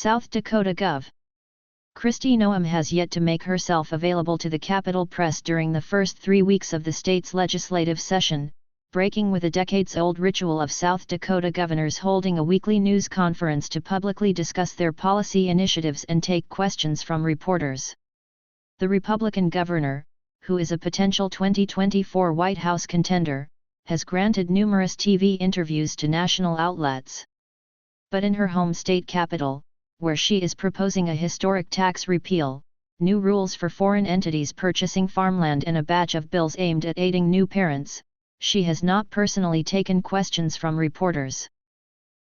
South Dakota Gov. Kristi Noem has yet to make herself available to the Capitol Press during the first 3 weeks of the state's legislative session, breaking with a decades-old ritual of South Dakota governors holding a weekly news conference to publicly discuss their policy initiatives and take questions from reporters. The Republican governor, who is a potential 2024 White House contender, has granted numerous TV interviews to national outlets. But in her home state capital, where she is proposing a historic tax repeal, new rules for foreign entities purchasing farmland and a batch of bills aimed at aiding new parents, she has not personally taken questions from reporters.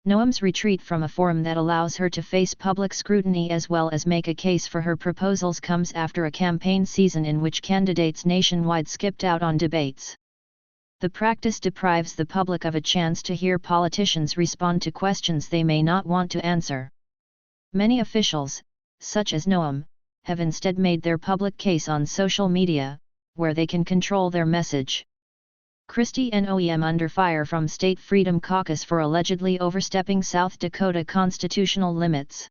Noem's retreat from a forum that allows her to face public scrutiny as well as make a case for her proposals comes after a campaign season in which candidates nationwide skipped out on debates. The practice deprives the public of a chance to hear politicians respond to questions they may not want to answer. Many officials, such as Noem, have instead made their public case on social media, where they can control their message. Kristi Noem under fire from State Freedom Caucus for allegedly overstepping South Dakota constitutional limits.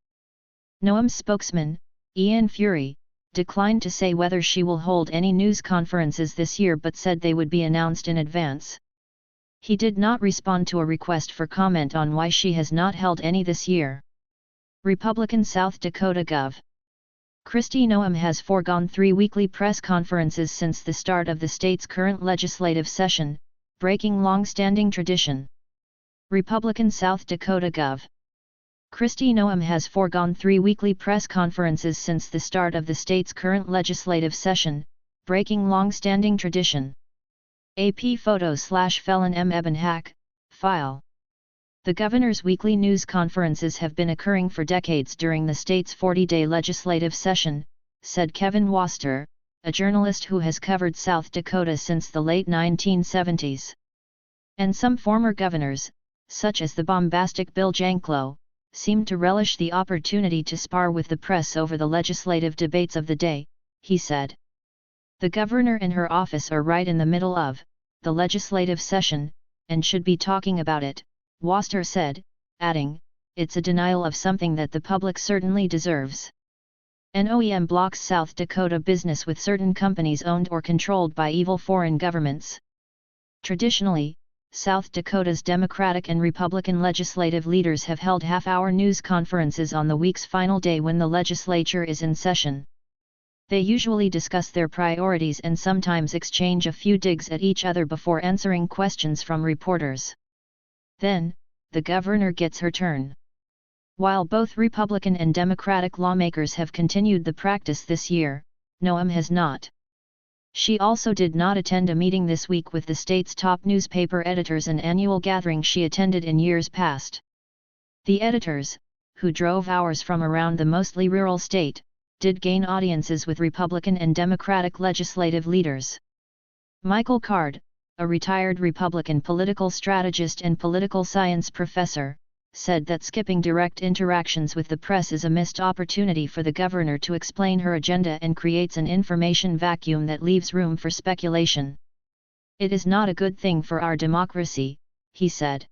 Noem's spokesman, Ian Fury, declined to say whether she will hold any news conferences this year but said they would be announced in advance. He did not respond to a request for comment on why she has not held any this year. Republican South Dakota Gov. Kristi Noem has foregone 3 weekly press conferences since the start of the state's current legislative session, breaking long-standing tradition. Republican South Dakota Gov. Kristi Noem has foregone 3 weekly press conferences since the start of the state's current legislative session, breaking long-standing tradition. AP photo/felon M. Eben Hack, file. The governor's weekly news conferences have been occurring for decades during the state's 40-day legislative session, said Kevin Waster, a journalist who has covered South Dakota since the late 1970s. And some former governors, such as the bombastic Bill Janklow, seemed to relish the opportunity to spar with the press over the legislative debates of the day, he said. The governor and her office are right in the middle of the legislative session, and should be talking about it, Waster said, adding, it's a denial of something that the public certainly deserves. Noem blocks South Dakota business with certain companies owned or controlled by evil foreign governments. Traditionally, South Dakota's Democratic and Republican legislative leaders have held half-hour news conferences on the week's final day when the legislature is in session. They usually discuss their priorities and sometimes exchange a few digs at each other before answering questions from reporters. Then, the governor gets her turn. While both Republican and Democratic lawmakers have continued the practice this year, Noem has not. She also did not attend a meeting this week with the state's top newspaper editors, an annual gathering she attended in years past. The editors, who drove hours from around the mostly rural state, did gain audiences with Republican and Democratic legislative leaders. Michael Card, a retired Republican political strategist and political science professor, said that skipping direct interactions with the press is a missed opportunity for the governor to explain her agenda and creates an information vacuum that leaves room for speculation. It is not a good thing for our democracy, he said.